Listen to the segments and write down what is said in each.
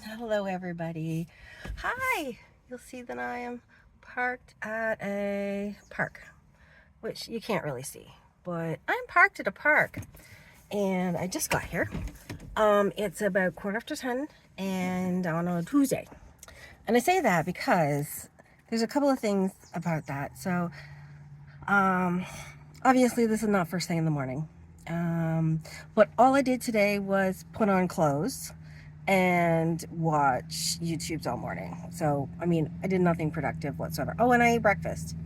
Hello, everybody. Hi. You'll see that I am parked at a park, which you can't really see, but I'm parked at a park, and I just got here. It's about 10:15, and on a Tuesday. And I say that because there's a couple of things about that. So, obviously, this is not first thing in the morning. But all I did today was put on clothes and watch YouTube's all morning. So, I mean, I did nothing productive whatsoever. Oh, and I ate breakfast,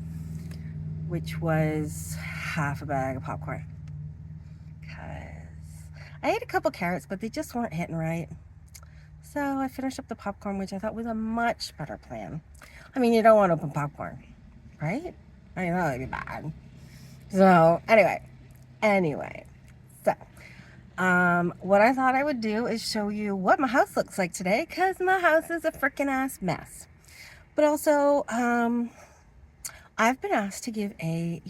which was half a bag of popcorn. Because I ate a couple carrots, but they just weren't hitting right. So I finished up the popcorn, which I thought was a much better plan. I mean, you don't want open popcorn, right? I mean, that would be bad. So, anyway, so what I thought I would do is show you what my house looks like today, because my house is a freaking ass mess. But also, I've been asked to give a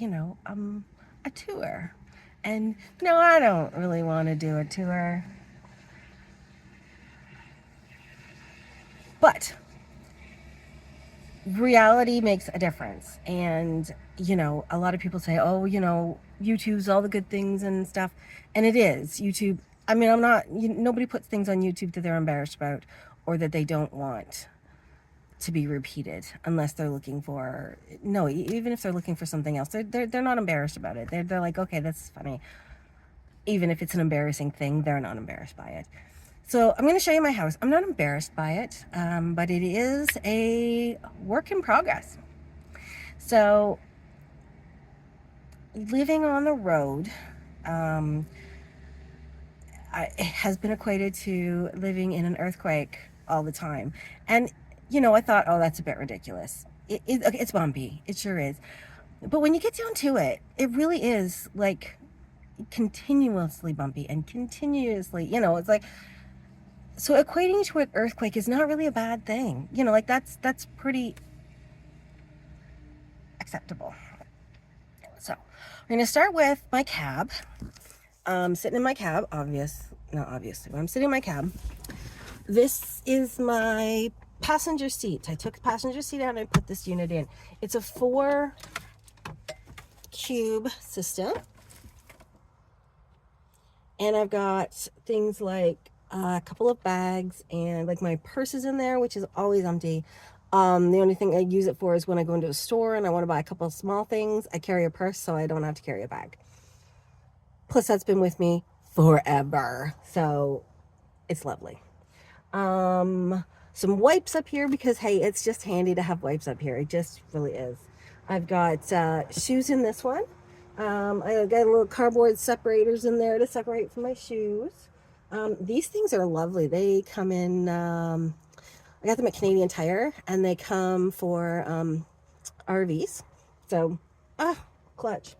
tour. And no, I don't really want to do a tour. But reality makes a difference. And, a lot of people say, oh, YouTube's all the good things and stuff. And it is. YouTube, I mean, nobody puts things on YouTube that they're embarrassed about or that they don't want to be repeated unless they're looking for, no, even if they're looking for something else, they're not embarrassed about it. They're like, okay, that's funny. Even if it's an embarrassing thing, they're not embarrassed by it. So I'm going to show you my house. I'm not embarrassed by it, but it is a work in progress. So living on the road has been equated to living in an earthquake all the time. And, I thought, oh, that's a bit ridiculous. Okay, it's bumpy. It sure is. But when you get down to it, it really is like continuously bumpy and continuously, it's like, so equating to an earthquake is not really a bad thing. Like that's pretty acceptable. So we're gonna start with my cab. Sitting in my cab, not obviously, but I'm sitting in my cab. This is my passenger seat. I took the passenger seat out and I put this unit in. It's a 4-cube system. And I've got things like a couple of bags and like my purse is in there, which is always empty. The only thing I use it for is when I go into a store and I want to buy a couple of small things. I carry a purse so I don't have to carry a bag. Plus, that's been with me forever. So it's lovely. Some wipes up here because, hey, it's just handy to have wipes up here. It just really is. I've got shoes in this one. I got little cardboard separators in there to separate from my shoes. These things are lovely. They come in, I got them at Canadian Tire, and they come for RVs. So, clutch.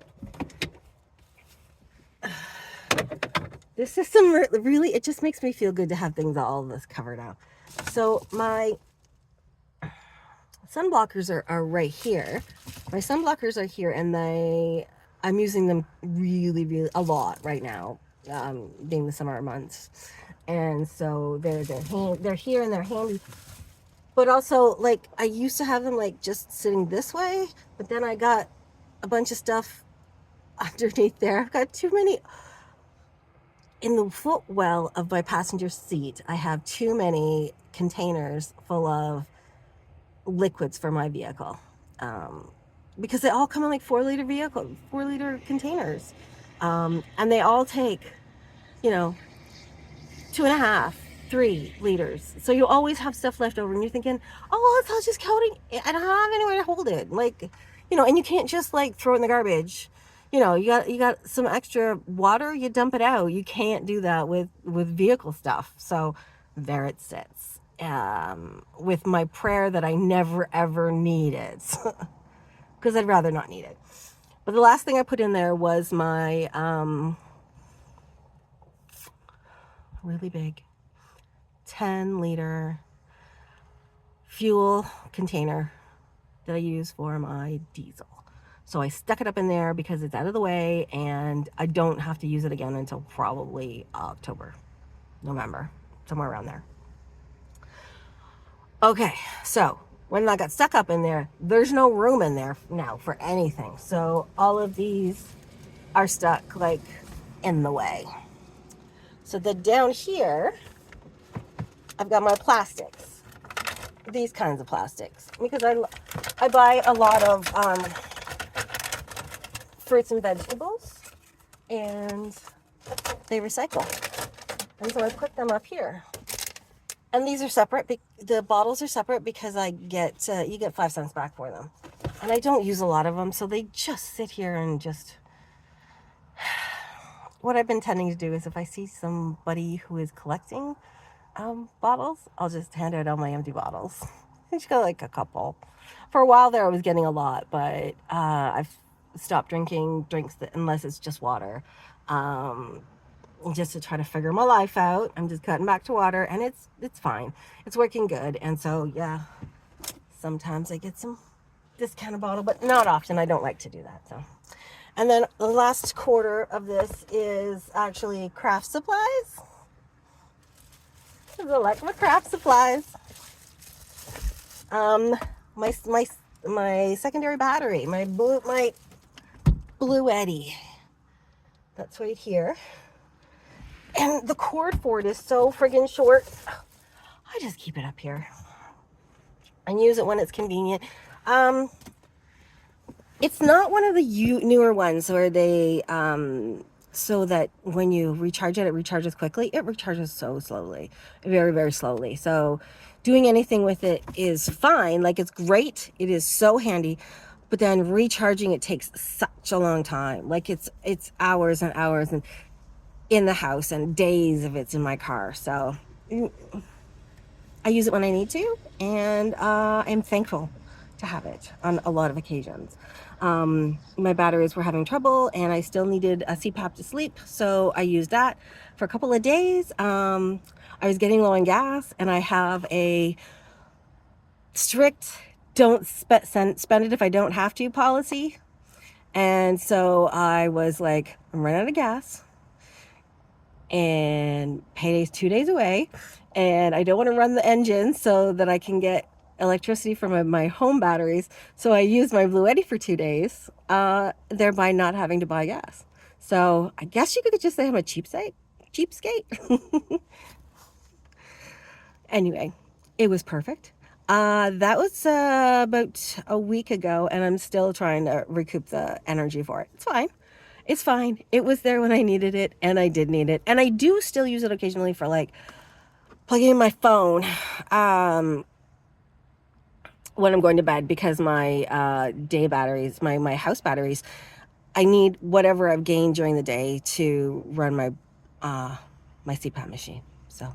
This is some really, it just makes me feel good to have things all of this covered up. So my sun blockers are right here. My sun blockers are here, and I'm using them really, really a lot right now, being the summer months. And so they're here and they're handy. But also, like, I used to have them like just sitting this way, but then I got a bunch of stuff underneath there. I've got too many. In the footwell of my passenger seat, I have too many containers full of liquids for my vehicle. Because they all come in like 4-liter containers. And they all take, 2.5, 3 liters. So you always have stuff left over and you're thinking, oh, well, I'll just counting. I don't have anywhere to hold it. Like, and you can't just like throw it in the garbage. You got some extra water, you dump it out. You can't do that with vehicle stuff. So there it sits. With my prayer that I never ever need it. Because I'd rather not need it. But the last thing I put in there was my really big 10-liter fuel container that I use for my diesel. So I stuck it up in there because it's out of the way and I don't have to use it again until probably October, November, somewhere around there. Okay, so when I got stuck up in there, there's no room in there now for anything. So all of these are stuck like in the way. So then down here, I've got my plastics, these kinds of plastics, because I buy a lot of fruits and vegetables, and they recycle. And so I put them up here. And these are separate. The bottles are separate because I get you get 5 cents back for them. And I don't use a lot of them, so they just sit here and just... What I've been tending to do is if I see somebody who is collecting bottles, I'll just hand out all my empty bottles. I just got like a couple. For a while there, I was getting a lot, but I've stopped drinking drinks unless it's just water. Just to try to figure my life out. I'm just cutting back to water, and it's fine. It's working good. And so yeah, sometimes I get some discounted bottle, but not often. I don't like to do that. So, and then the last quarter of this is actually craft supplies. I like my craft supplies. My secondary battery, my Bluetti. That's right here. And the cord for it is so friggin' short. I just keep it up here and use it when it's convenient. It's not one of the newer ones where they so that when you recharge it, it recharges quickly. It recharges so slowly, very, very slowly. So doing anything with it is fine. Like, it's great. It is so handy. But then recharging it takes such a long time. Like, it's hours and hours and in the house and days if it's in my car. So I use it when I need to, and I'm thankful to have it on a lot of occasions. My batteries were having trouble, and I still needed a CPAP to sleep, so I used that for a couple of days. I was getting low on gas, and I have a strict don't spend it if I don't have to policy. And so I was like, I'm running out of gas, and payday's 2 days away, and I don't want to run the engine so that I can get electricity from my home batteries. So I used my Bluetti for 2 days, thereby not having to buy gas. So I guess you could just say I'm a cheapskate. Anyway, it was perfect. That was about a week ago, and I'm still trying to recoup the energy for it. It's fine. It's fine. It was there when I needed it, and I did need it. And I do still use it occasionally for like plugging in my phone when I'm going to bed, because my day batteries, my house batteries, I need whatever I've gained during the day to run my my CPAP machine. So,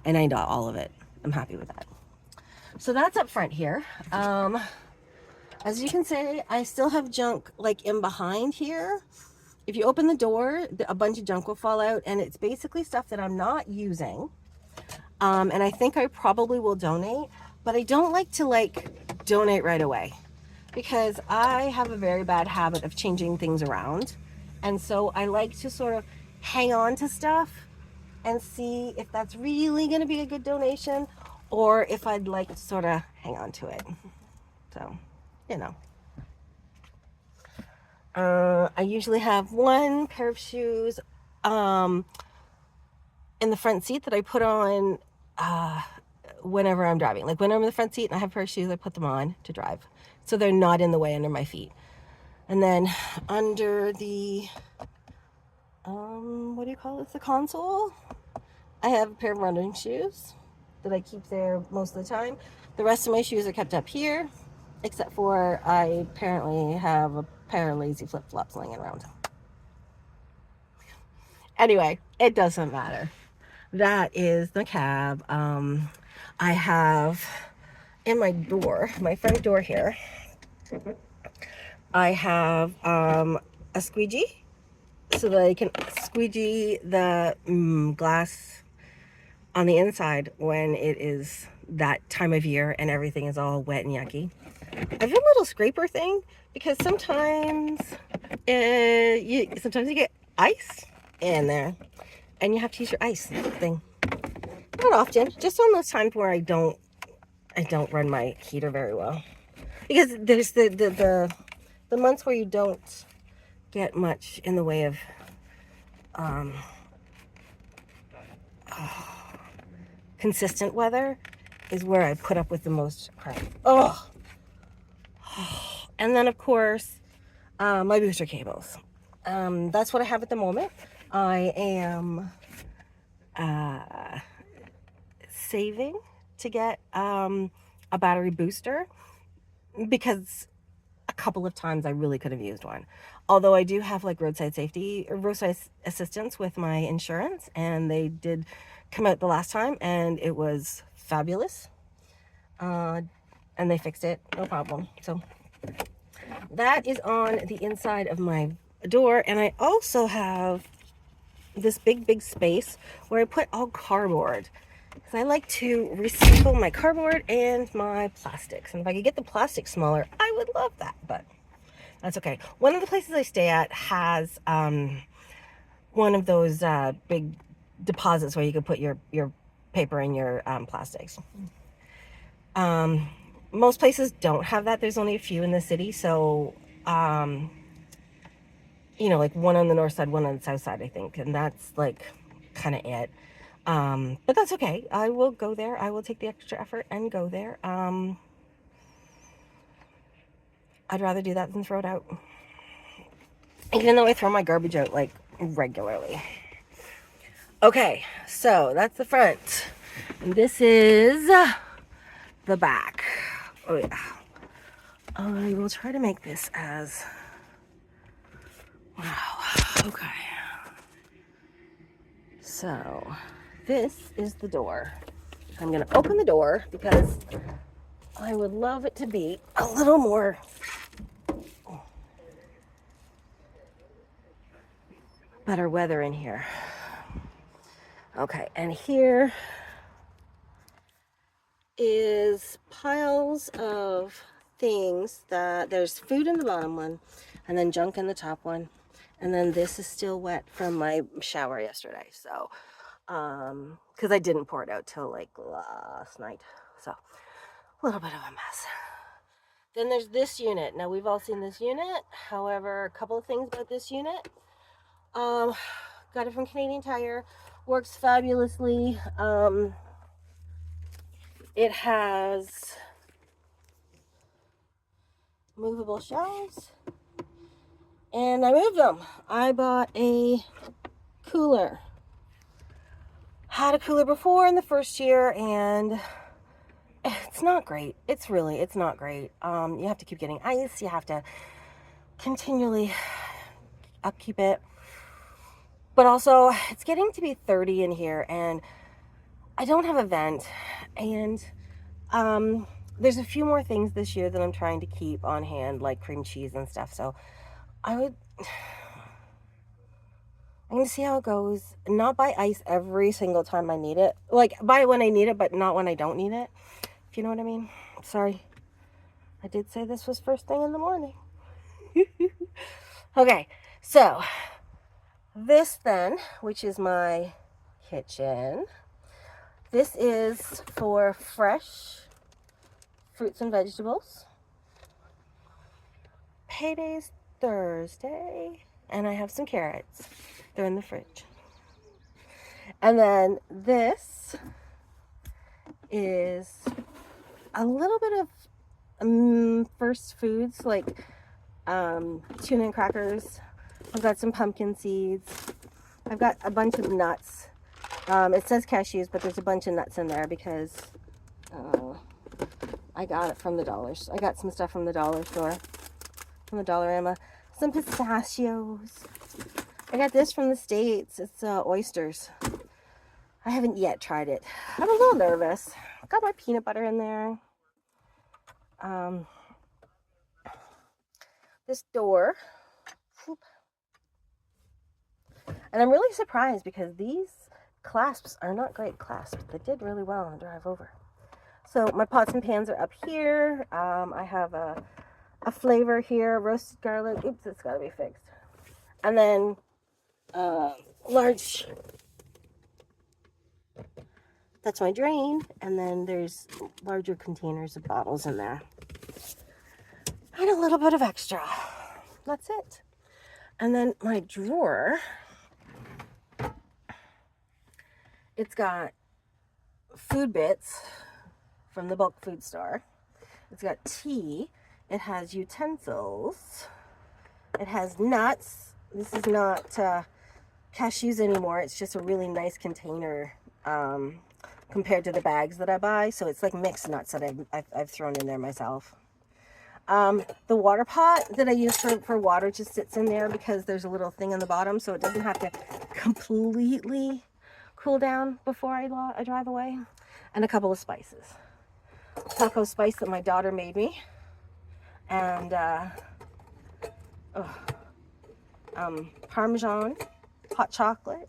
and I got all of it. I'm happy with that. So that's up front here. As you can see, I still have junk like in behind here. If you open the door, a bunch of junk will fall out, and it's basically stuff that I'm not using. And I think I probably will donate, but I don't like to donate right away, because I have a very bad habit of changing things around. And so I like to sort of hang on to stuff and see if that's really going to be a good donation, or if I'd like to sort of hang on to it. So, you know. I usually have one pair of shoes in the front seat that I put on whenever I'm driving. Like, when I'm in the front seat and I have a pair of shoes, I put them on to drive, so they're not in the way under my feet. And then under the what do you call it, the console, I have a pair of running shoes that I keep there most of the time. The rest of my shoes are kept up here, except for I apparently have a pair of lazy flip-flops laying around. Anyway, it doesn't matter. That is the cab. I have in my door, my front door here, I have a squeegee, so that I can squeegee the glass on the inside when it is that time of year and everything is all wet and yucky. I have a little scraper thing, because sometimes you get ice in there, and you have to use your ice thing. Not often, just on those times where I don't I don't run my heater very well. Because there's the months where you don't get much in the way of consistent weather is where I put up with the most crap. Oh, and then of course, my booster cables. That's what I have at the moment. I am saving to get a battery booster because a couple of times I really could have used one. Although I do have like roadside safety or roadside assistance with my insurance, and they did come out the last time and it was fabulous. And they fixed it, no problem. So that is on the inside of my door. And I also have this big space where I put all cardboard, because I like to recycle my cardboard and my plastics. And if I could get the plastic smaller, I would love that, but that's okay. One of the places I stay at has one of those big deposits where you can put your paper and your plastics. Most places don't have that. There's only a few in the city, so you know, like one on the north side, one on the south side, I think, and that's like kind of it. But that's okay. I will go there. I will take the extra effort and go there. I'd rather do that than throw it out, even though I throw my garbage out like regularly. Okay, so that's the front. And this is the back. Oh yeah. I will try to make this as, wow, okay. So this is the door. I'm gonna open the door because I would love it to be a little more better weather in here. Okay, and here is piles of things that there's food in the bottom one and then junk in the top one, and then this is still wet from my shower yesterday, so because I didn't pour it out till like last night, so a little bit of a mess. Then there's this unit. Now we've all seen this unit, however, a couple of things about this unit. Got it from Canadian Tire, works fabulously. It has movable shelves, and I moved them. I bought a cooler. Had a cooler before in the first year, and it's not great. It's not great. You have to keep getting ice. You have to continually upkeep it. But also, it's getting to be 30 in here, and I don't have a vent, and there's a few more things this year that I'm trying to keep on hand, like cream cheese and stuff. So I'm going to see how it goes. Not buy ice every single time I need it. Like, buy it when I need it, but not when I don't need it. If you know what I mean. Sorry. I did say this was first thing in the morning. Okay, so this then, which is my kitchen. This is for fresh fruits and vegetables. Payday's Thursday, and I have some carrots. They're in the fridge. And then this is a little bit of first foods, like tuna and crackers. I've got some pumpkin seeds. I've got a bunch of nuts. It says cashews, but there's a bunch of nuts in there because I got it from the dollars. I got some stuff from the dollar store, from the Dollarama. Some pistachios. I got this from the States. It's oysters. I haven't yet tried it. I'm a little nervous. Got my peanut butter in there. This door. Whoop. And I'm really surprised because these clasps are not great clasps. They did really well on the drive over. So my pots and pans are up here. I have a flavor here, roasted garlic. Oops, it's got to be fixed. And then large That's my drain. And then there's larger containers of bottles in there. And a little bit of extra. That's it. And then my drawer, it's got food bits from the bulk food store. It's got tea. It has utensils. It has nuts. This is not cashews anymore. It's just a really nice container compared to the bags that I buy. So it's like mixed nuts that I've thrown in there myself. The water pot that I use for water just sits in there because there's a little thing on the bottom, so it doesn't have to completely cool down before I drive away. And a couple of spices. Taco spice that my daughter made me. And Parmesan, hot chocolate.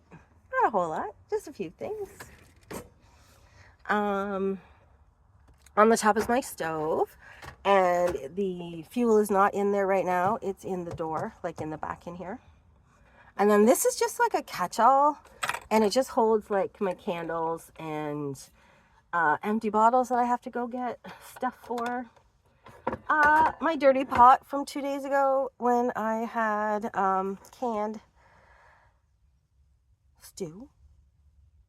Not a whole lot, just a few things. On the top is my stove. And the fuel is not in there right now. It's in the door, like in the back in here. And then this is just like a catch-all. And it just holds like my candles and empty bottles that I have to go get stuff for. My dirty pot from 2 days ago when I had canned stew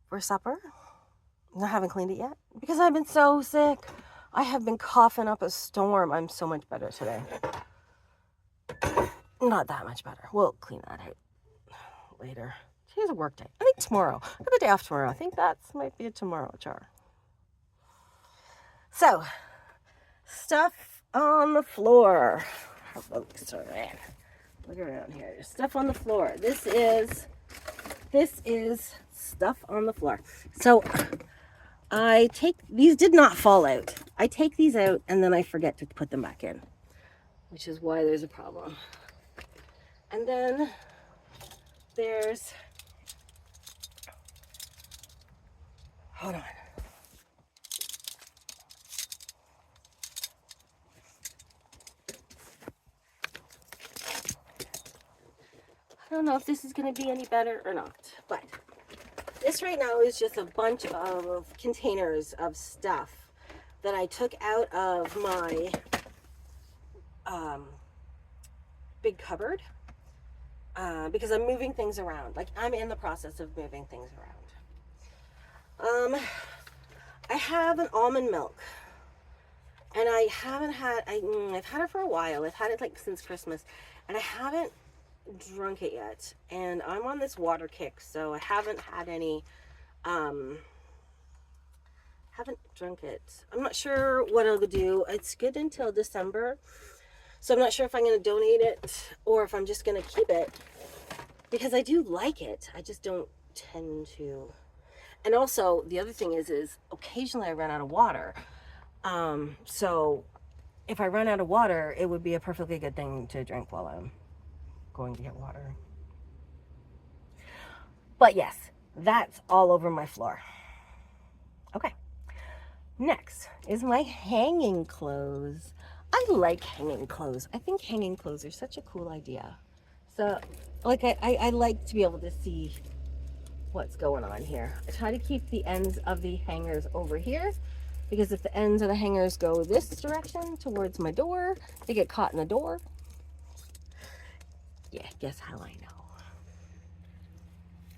for supper. I haven't cleaned it yet because I've been so sick. I have been coughing up a storm. I'm so much better today. Not that much better. We'll clean that out later. Today's a work day. I think tomorrow. I have the day off tomorrow. I think that might be a tomorrow char. So, stuff on the floor. Look around here. There's stuff on the floor. This is stuff on the floor. So, I take, these did not fall out. I take these out and then I forget to put them back in, which is why there's a problem. And then there's, hold on. I don't know if this is going to be any better or not, but this right now is just a bunch of containers of stuff that I took out of my big cupboard because I'm moving things around. Like, I'm in the process of moving things around. I have an almond milk, and I haven't had, I've had it for a while. I've had it like since Christmas, and I haven't drunk it yet. And I'm on this water kick, so I haven't had any, haven't drunk it. I'm not sure what I'll do. It's good until December, so I'm not sure if I'm going to donate it or if I'm just going to keep it, because I do like it. I just don't tend to. And also, the other thing is occasionally I run out of water. So if I run out of water, it would be a perfectly good thing to drink while I'm going to get water. But yes, that's all over my floor. Okay. Next is my hanging clothes. I like hanging clothes. I think hanging clothes are such a cool idea. So, like, I like to be able to see what's going on here. I try to keep the ends of the hangers over here, because if the ends of the hangers go this direction towards my door, they get caught in the door. Yeah, guess how I know.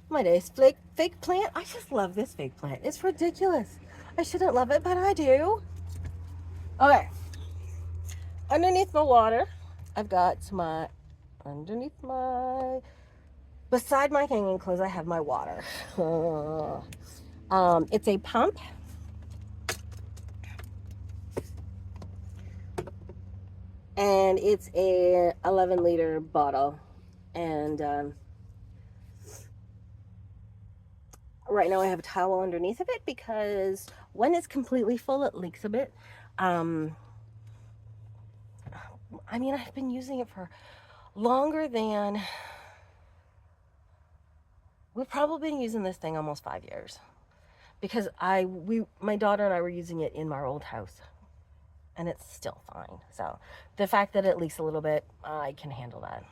My nice fake plant. I just love this fake plant. It's ridiculous. I shouldn't love it, but I do. Okay. Underneath the water, I've got my, beside my hanging clothes, I have my water. It's a pump. And it's a 11-liter bottle. And right now I have a towel underneath of it because when it's completely full, it leaks a bit. I mean, I've been using it for longer than, we've probably been using this thing almost 5 years, because my daughter and I were using it in our old house, and it's still fine. So the fact that it leaks a little bit, I can handle that.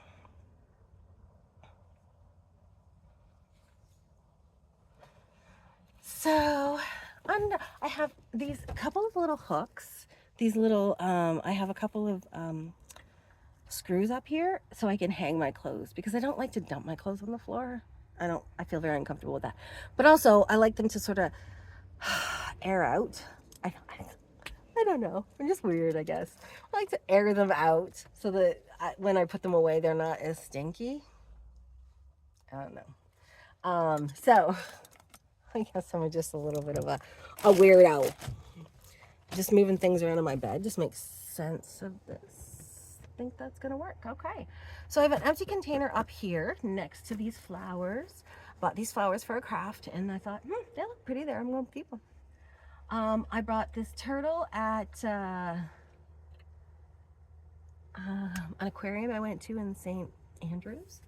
So I have these couple of little hooks. These little, I have a couple of screws up here so I can hang my clothes because I don't like to dump my clothes on the floor. I feel very uncomfortable with that. But also, I like them to sort of air out. I don't know. I'm just weird, I guess. I like to air them out so that when I put them away, they're not as stinky. I don't know. So I guess I'm just a little bit of a weirdo. Just moving things around in my bed just makes sense of this. I think that's gonna work. Okay. So I have an empty container up here next to these flowers. Bought these flowers for a craft and I thought, they look pretty there. I'm gonna keep them. I bought this turtle at an aquarium I went to in St. Andrews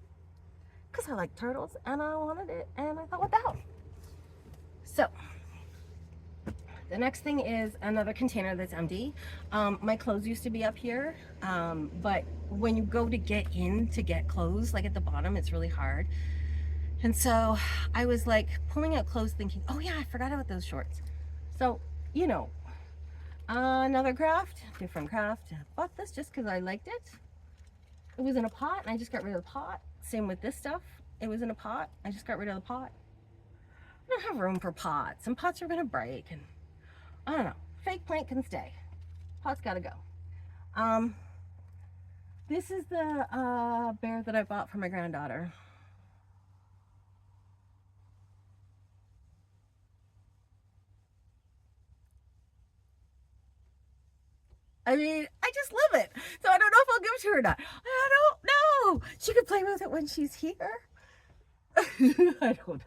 because I like turtles and I wanted it and I thought, what the hell? So the next thing is another container that's empty. My clothes used to be up here, but when you go to get in to get clothes, like at the bottom, it's really hard. And so I was like pulling out clothes thinking, oh yeah, I forgot about those shorts. So, you know, another craft, different craft. Bought this just because I liked it. It was in a pot and I just got rid of the pot. Same with this stuff. It was in a pot. I just got rid of the pot. I don't have room for pots. Some pots are going to break and I don't know. Fake plant can stay. Pot's got to go. This is the bear that I bought for my granddaughter. I mean, I just love it. So I don't know if I'll give it to her or not. I don't know. She could play with it when she's here. I don't know.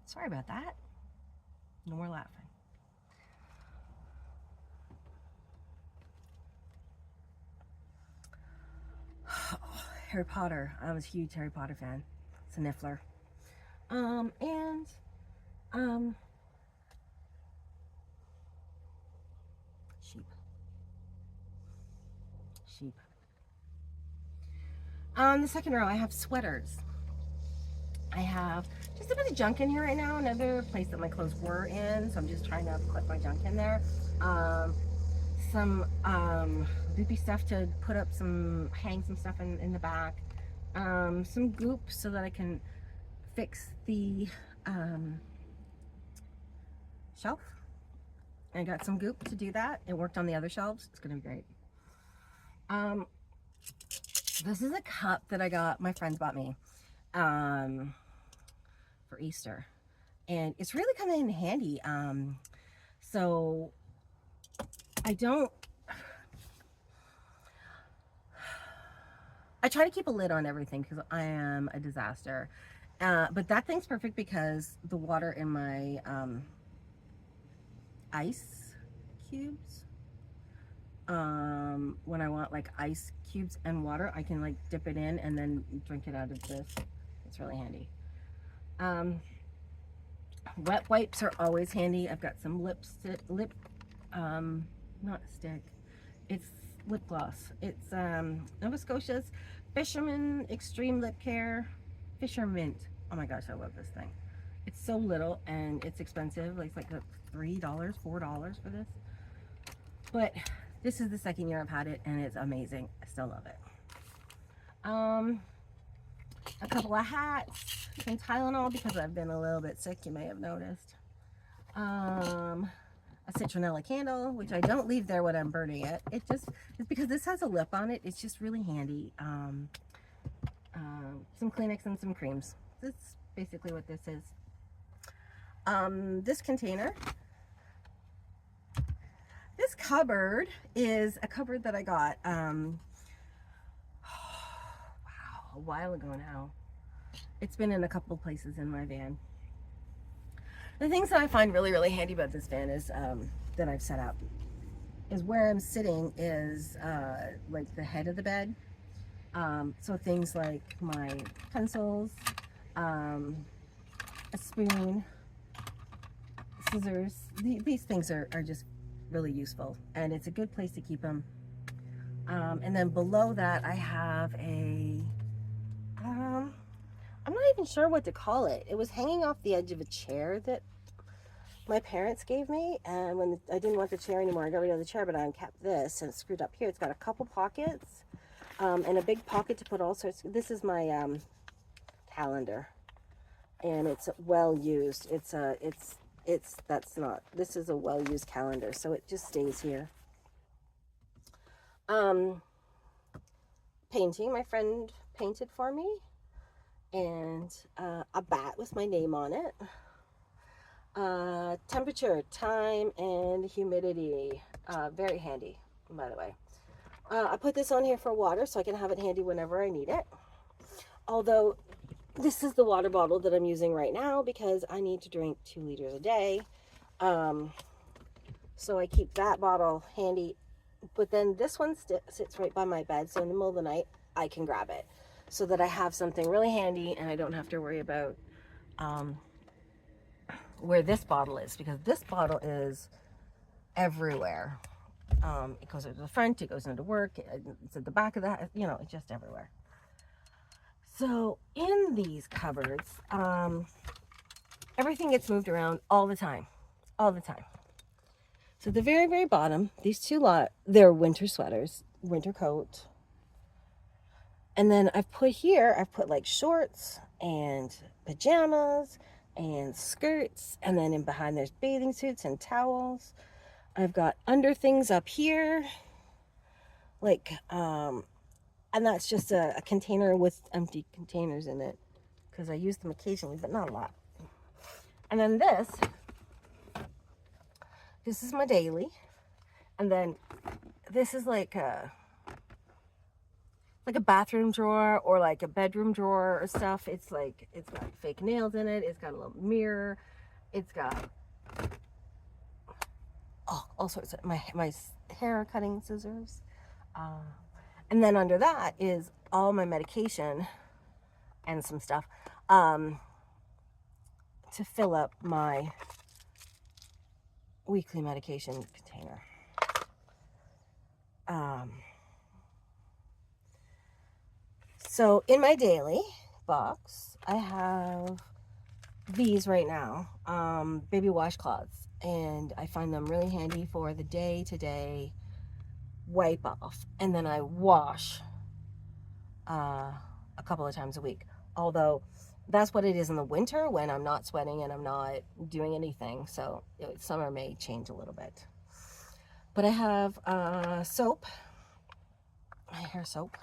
Sorry about that. No more laughing. Harry Potter. I was a huge Harry Potter fan. It's a Niffler. Sheep. Sheep. On the second row, I have sweaters. I have just a bit of junk in here right now. Another place that my clothes were in, so I'm just trying to put my junk in there. Some loopy stuff to put up hang some stuff in the back. Some goop so that I can fix the shelf. I got some goop to do that. It worked on the other shelves. It's gonna be great. This is a cup that I got, my friends bought me for Easter, and it's really coming in handy. So I try to keep a lid on everything because I am a disaster. But that thing's perfect because the water in my ice cubes, when I want like ice cubes and water, I can like dip it in and then drink it out of this. It's really handy. Wet wipes are always handy. I've got some not stick, it's lip gloss. It's Nova Scotia's Fisherman Extreme Lip Care Fishermint. Oh my gosh, I love this thing. It's so little and it's expensive. Like, it's like $3, $4 for this. But this is the second year I've had it and it's amazing. I still love it. A couple of hats, some Tylenol because I've been a little bit sick, you may have noticed. A citronella candle, which I don't leave there when I'm burning it. It's because this has a lip on it. It's just really handy. Some Kleenex and some creams. That's basically what this is. This container. This cupboard is a cupboard that I got wow, a while ago now. It's been in a couple places in my van. The things that I find really, really handy about this van is that I've set up is where I'm sitting is like the head of the bed. So things like my pencils, a spoon, scissors. These things are just really useful, and it's a good place to keep them. And then below that I have a, I'm not even sure what to call it. It was hanging off the edge of a chair that my parents gave me, and when I didn't want the chair anymore, I got rid of the chair, but I kept this, and it's screwed up here. It's got a couple pockets, and a big pocket to put all sorts. This is my calendar, and it's well used. This is a well used calendar, so it just stays here. Painting, my friend painted for me, and a bat with my name on it. Temperature, time, and humidity. Very handy, by the way. I put this on here for water so I can have it handy whenever I need it. Although this is the water bottle that I'm using right now because I need to drink 2 liters a day. So I keep that bottle handy. But then this one sits right by my bed, so in the middle of the night I can grab it so that I have something really handy and I don't have to worry about where this bottle is, because this bottle is everywhere. It goes into the front, it goes into work, it's at the back of the house, you know, it's just everywhere. So in these cupboards, everything gets moved around all the time. So the very, very bottom, these two they're winter sweaters, winter coat. And then I've put like shorts and pajamas and skirts. And then in behind there's bathing suits and towels. I've got under things up here. Like, and that's just a container with empty containers in it, because I use them occasionally, but not a lot. And then this is my daily, and then this is like a bathroom drawer or like a bedroom drawer or stuff. It's got fake nails in it. It's got a little mirror. It's got all sorts of my hair cutting scissors. And then under that is all my medication and some stuff to fill up my weekly medication container. So in my daily box, I have these right now, baby washcloths, and I find them really handy for the day-to-day wipe off, and then I wash a couple of times a week. Although that's what it is in the winter when I'm not sweating and I'm not doing anything. So summer may change a little bit. But I have soap, my hair soap.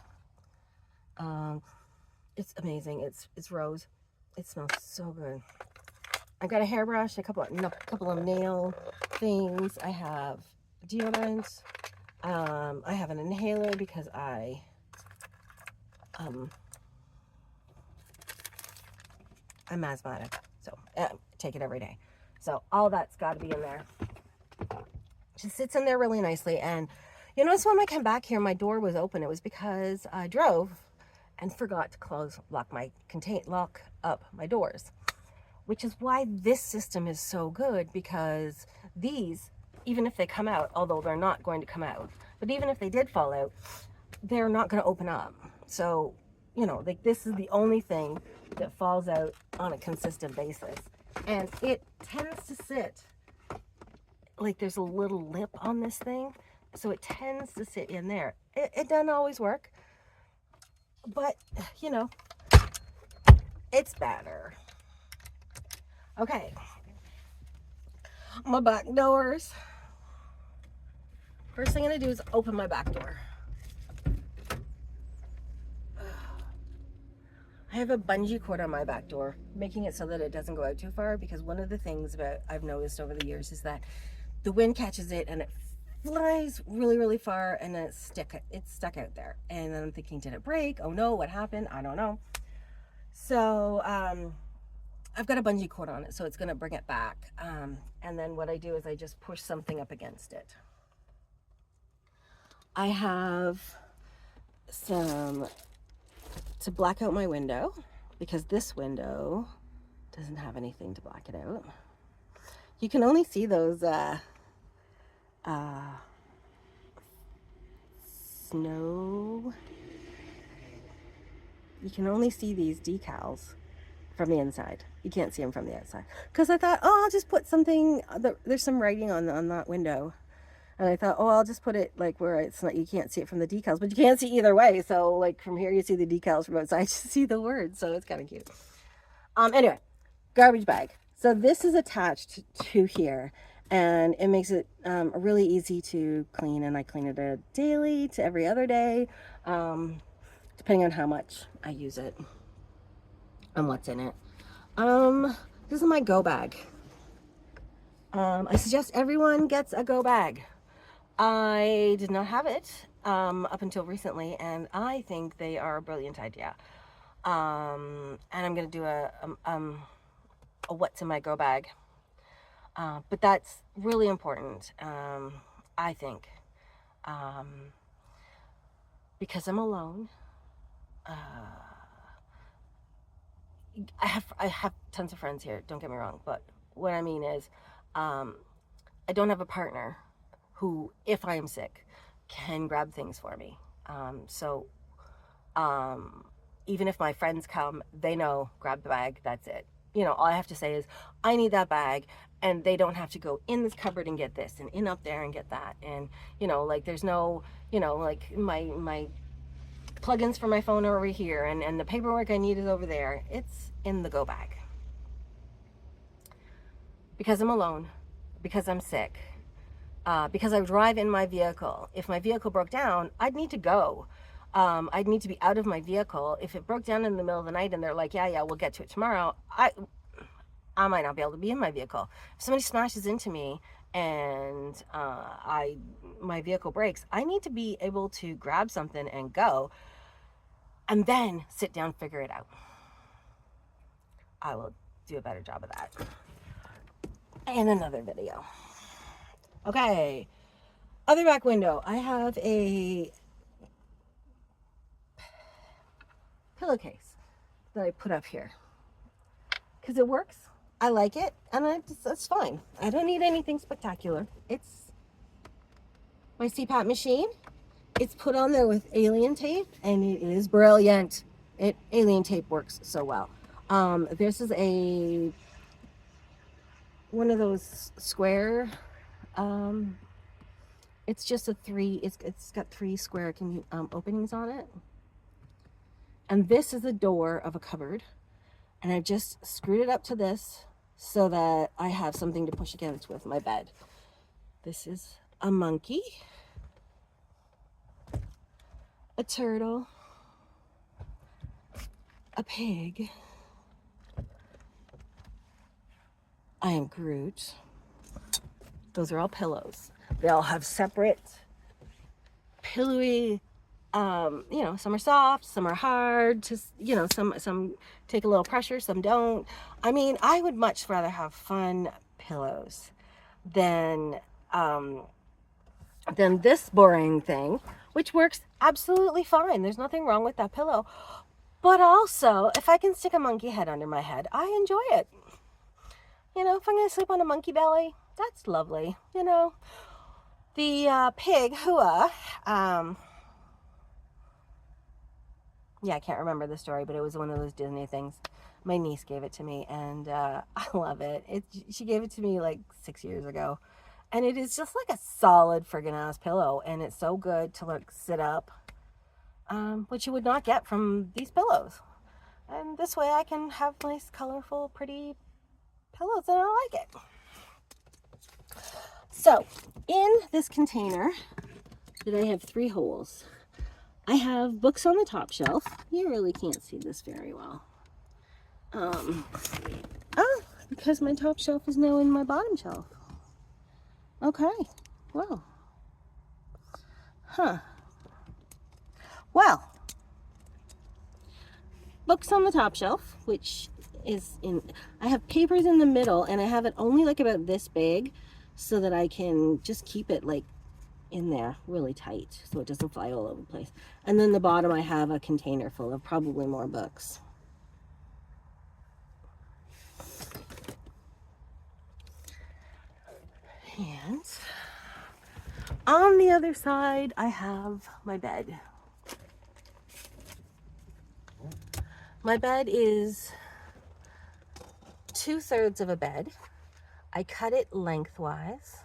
It's amazing. It's rose. It smells so good. I got a hairbrush, a couple of nail things. I have deodorant. I have an inhaler because I'm asthmatic, so take it every day. So all that's got to be in there. Just sits in there really nicely. And you notice when I came back here, my door was open. It was because I drove and forgot to lock up my doors, which is why this system is so good, because these, even if they come out, although they're not going to come out, but even if they did fall out, they're not going to open up. So, you know, like, this is the only thing that falls out on a consistent basis. And it tends to sit, like, there's a little lip on this thing, so it tends to sit in there. It doesn't always work, but, you know, it's better. Okay, my back doors. First thing I'm gonna do is open my back door. I have a bungee cord on my back door, making it so that it doesn't go out too far, because one of the things I've noticed over the years is that the wind catches it and it flies really, really far, and then it's stuck out there. And then I'm thinking, did it break? Oh no, what happened? I don't know. So I've got a bungee cord on it, so it's gonna bring it back. And then what I do is I just push something up against it. I have some to black out my window, because this window doesn't have anything to black it out. You can only see those snow. You can only see these decals from the inside. You can't see them from the outside. Because I thought, oh, I'll just put something, there's some writing on that window. And I thought, oh, I'll just put it like where it's not, you can't see it from the decals, but you can't see either way. So like from here, you see the decals, from outside, you see the words. So it's kind of cute. Anyway, garbage bag. So this is attached to here, and it makes it really easy to clean. And I clean it daily to every other day, depending on how much I use it and what's in it. This is my go bag. I suggest everyone gets a go bag. I did not have it up until recently, and I think they are a brilliant idea. And I'm gonna do a what's in my go bag, but that's really important, I think, because I'm alone. I have tons of friends here, don't get me wrong, but what I mean is I don't have a partner who, if I am sick, can grab things for me. Even if my friends come, they know, grab the bag, that's it. You know, all I have to say is, I need that bag, and they don't have to go in this cupboard and get this, and in up there and get that. And, you know, like there's no, you know, like my plugins for my phone are over here, and the paperwork I need is over there. It's in the go bag. Because I'm alone, because I'm sick, because I drive in my vehicle. If my vehicle broke down, I'd need to go. I'd need to be out of my vehicle. If it broke down in the middle of the night and they're like, yeah, we'll get to it tomorrow, I might not be able to be in my vehicle. If somebody smashes into me and my vehicle breaks, I need to be able to grab something and go, and then sit down, figure it out. I will do a better job of that in another video. Okay, other back window. I have a pillowcase that I put up here because it works. I like it, and that's fine. I don't need anything spectacular. It's my CPAP machine. It's put on there with alien tape, and it is brilliant. Alien tape works so well. This is one of those square. It's just it's got 3 square openings on it. And this is the door of a cupboard. And I just screwed it up to this so that I have something to push against with my bed. This is a monkey, a turtle, a pig. I am Groot. Those are all pillows. They all have separate pillowy, you know, some are soft, some are hard to, you know, some take a little pressure, some don't. I mean, I would much rather have fun pillows than this boring thing, which works absolutely fine. There's nothing wrong with that pillow. But also, if I can stick a monkey head under my head, I enjoy it. You know, if I'm going to sleep on a monkey belly, that's lovely, you know. The pig, Hua, yeah, I can't remember the story, but it was one of those Disney things. My niece gave it to me, and I love it. She gave it to me like 6 years ago, and it is just like a solid friggin' ass pillow, and it's so good to like sit up, which you would not get from these pillows. And this way I can have nice, colorful, pretty pillows, and I like it. So in this container that I have 3 holes, I have books on the top shelf. You really can't see this very well. Because my top shelf is now in my bottom shelf. Okay, well. Well, books on the top shelf, which is I have papers in the middle, and I have it only like about this big so that I can just keep it like in there really tight so it doesn't fly all over the place. And then the bottom, I have a container full of probably more books. And on the other side, I have my bed. My bed is 2/3 of a bed. I cut it lengthwise,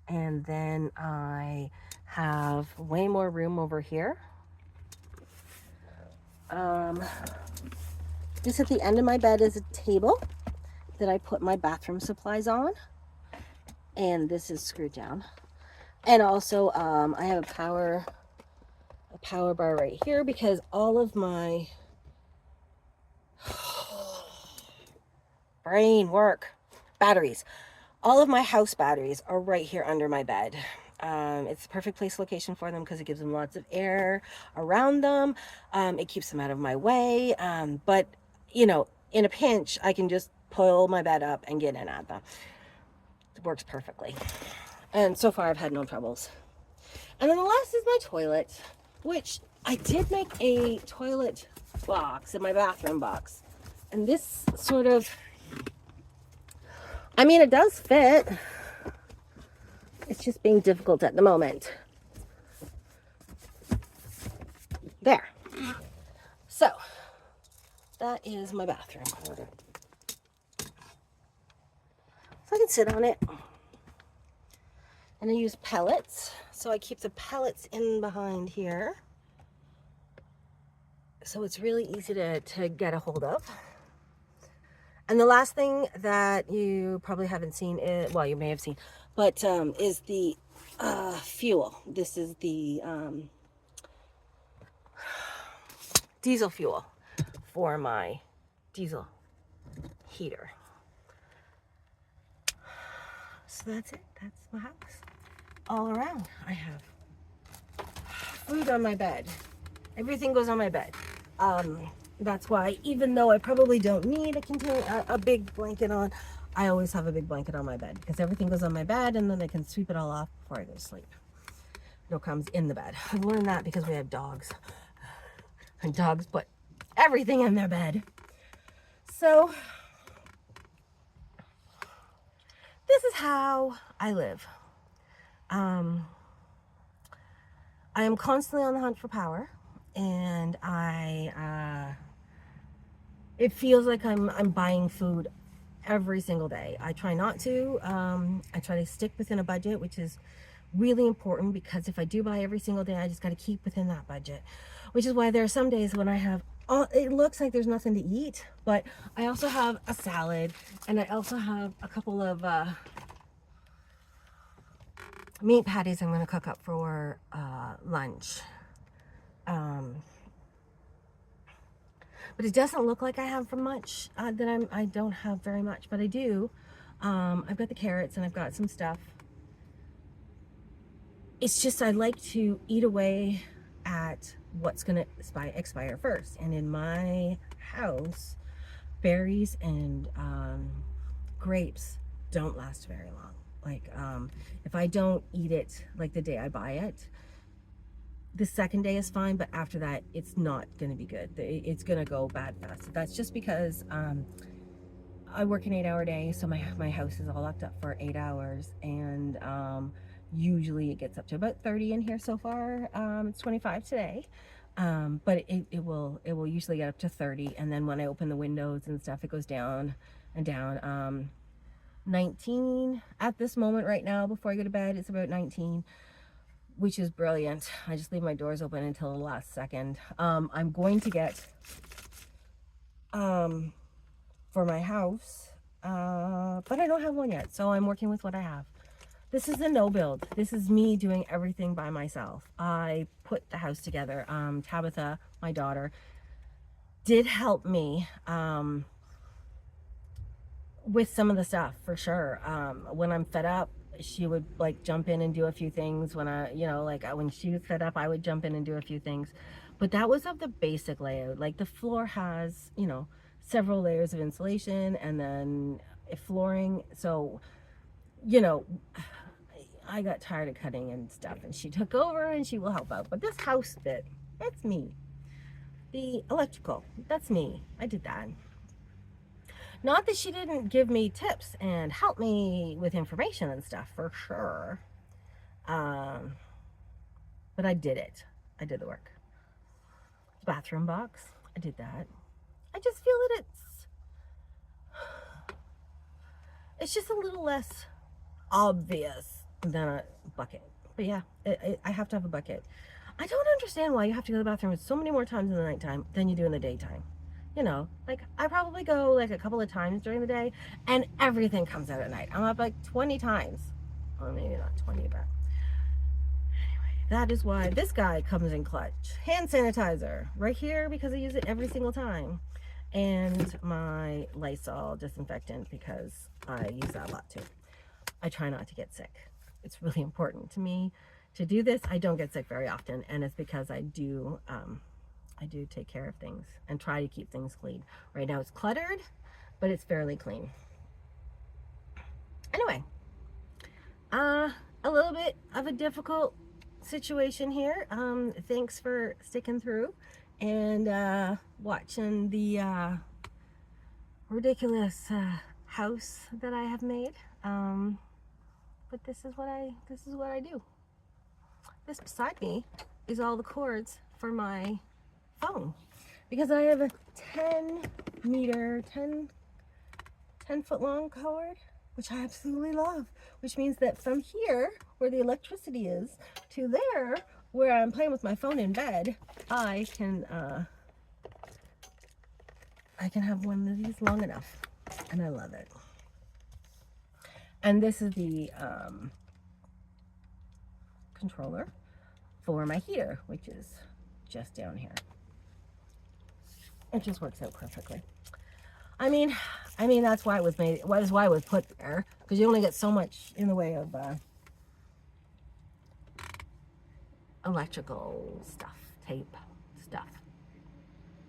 and then I have way more room over here. Just at the end of my bed is a table that I put my bathroom supplies on, and this is screwed down. And also I have a power bar right here because all of my brain work batteries, all of my house batteries are right here under my bed. It's the perfect place location for them because it gives them lots of air around them. It keeps them out of my way. But you know, in a pinch, I can just pull my bed up and get in at them. It works perfectly. And so far I've had no troubles. And then the last is my toilet, which I did make a toilet box in my bathroom box. And this sort of, I mean, it does fit. It's just being difficult at the moment. There. So, that is my bathroom. So I can sit on it. And I use pellets. So I keep the pellets in behind here. So it's really easy to get a hold of. And the last thing that you probably haven't seen, well, you may have seen, but is the fuel. This is the diesel fuel for my diesel heater. So that's it. That's my house. All around, I have food on my bed. Everything goes on my bed. That's why, even though I probably don't need a big blanket on, I always have a big blanket on my bed because everything goes on my bed, and then I can sweep it all off before I go to sleep. No crumbs in the bed. I've learned that because we have dogs, and dogs put everything in their bed. So this is how I live. I am constantly on the hunt for power, and it feels like I'm buying food every single day. I try not to. I try to stick within a budget, which is really important because if I do buy every single day, I just got to keep within that budget, which is why there are some days when I have, it looks like there's nothing to eat, but I also have a salad, and I also have a couple of meat patties I'm going to cook up for lunch. But it doesn't look like I have for much, that I don't have very much, but I do. I've got the carrots and I've got some stuff. It's just I like to eat away at what's going to expire first. And in my house, berries and grapes don't last very long. Like if I don't eat it like the day I buy it, the second day is fine, but after that, it's not going to be good. It's going to go bad fast. That's just because I work an 8-hour day, so my house is all locked up for 8 hours, and usually it gets up to about 30 in here so far. It's 25 today, but it will usually get up to 30, and then when I open the windows and stuff, it goes down and down. 19 at this moment right now before I go to bed. It's about 19, which is brilliant. I just leave my doors open until the last second. I'm going to get for my house, but I don't have one yet, so I'm working with what I have. This is a no build. This is me doing everything by myself. I put the house together. Tabitha, my daughter, did help me with some of the stuff for sure. When I'm fed up, she would like jump in and do a few things. When when she was fed up, I would jump in and do a few things. But that was of the basic layout. Like the floor has, several layers of insulation and then flooring. So, I got tired of cutting and stuff, and she took over and she will help out. But this house bit, that's me. The electrical, that's me. I did that. Not that she didn't give me tips and help me with information and stuff, for sure. But I did it. I did the work. Bathroom box, I did that. I just feel that it's just a little less obvious than a bucket. But yeah, I have to have a bucket. I don't understand why you have to go to the bathroom so many more times in the nighttime than you do in the daytime. You know, like I probably go like a couple of times during the day and everything comes out at night. I'm up like 20 times. Well, maybe not 20, but anyway, that is why this guy comes in clutch. Hand sanitizer right here because I use it every single time. And my Lysol disinfectant because I use that a lot too. I try not to get sick. It's really important to me to do this. I don't get sick very often, and it's because I do take care of things and try to keep things clean. Right now it's cluttered, but it's fairly clean. Anyway, a little bit of a difficult situation here. Thanks for sticking through and watching the ridiculous house that I have made. But this is what I do. This beside me is all the cords for my phone, because I have a 10 foot long cord, which I absolutely love, which means that from here where the electricity is to there where I'm playing with my phone in bed, I can have one of these long enough, and I love it. And this is the controller for my heater, which is just down here. It just works out perfectly. I mean that's why it was made. That's why it was put there, because you only get so much in the way of electrical stuff, tape stuff.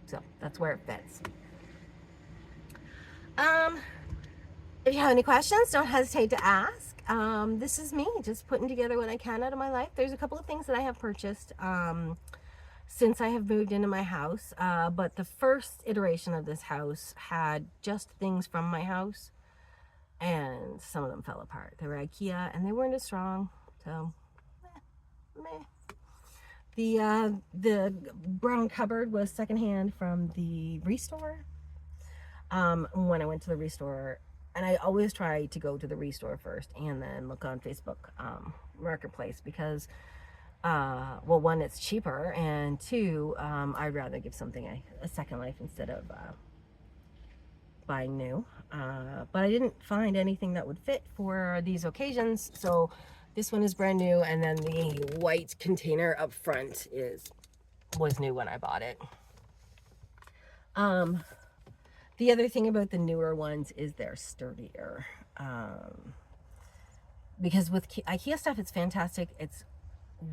So that's where it fits. If you have any questions, don't hesitate to ask. This is me just putting together what I can out of my life. There's a couple of things that I have purchased since I have moved into my house, but the first iteration of this house had just things from my house, and some of them fell apart. They were IKEA and they weren't as strong, so meh. The brown cupboard was secondhand from the Restore. When I went to the Restore, and I always try to go to the Restore first and then look on Facebook Marketplace, because well, one, it's cheaper, and two, I'd rather give something a second life instead of buying new. But I didn't find anything that would fit for these occasions, so this one is brand new, and then the white container up front was new when I bought it. The other thing about the newer ones is they're sturdier. Because with IKEA stuff, it's fantastic. It's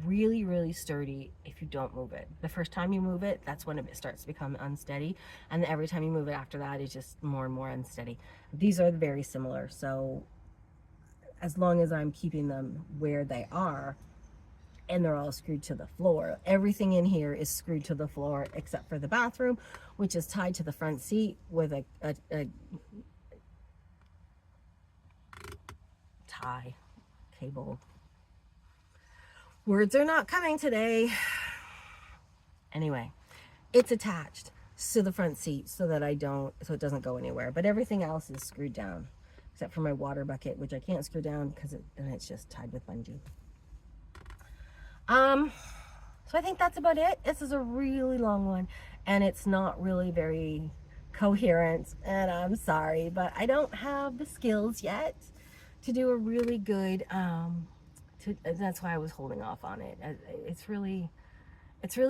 really, really sturdy if you don't move it. The first time you move it, that's when it starts to become unsteady. And every time you move it after that, it's just more and more unsteady. These are very similar. So as long as I'm keeping them where they are, and they're all screwed to the floor. Everything in here is screwed to the floor except for the bathroom, which is tied to the front seat with a tie cable. Words are not coming today. Anyway, it's attached to the front seat so it doesn't go anywhere. But everything else is screwed down except for my water bucket, which I can't screw down because it's just tied with bungee. So I think that's about it. This is a really long one, and it's not really very coherent, and I'm sorry, but I don't have the skills yet to do a really good, that's why I was holding off on it. It's really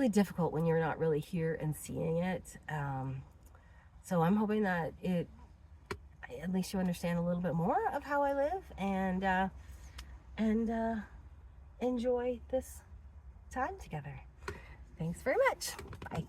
difficult when you're not really here and seeing it. So I'm hoping that at least you understand a little bit more of how I live, and enjoy this time together. Thanks very much. Bye.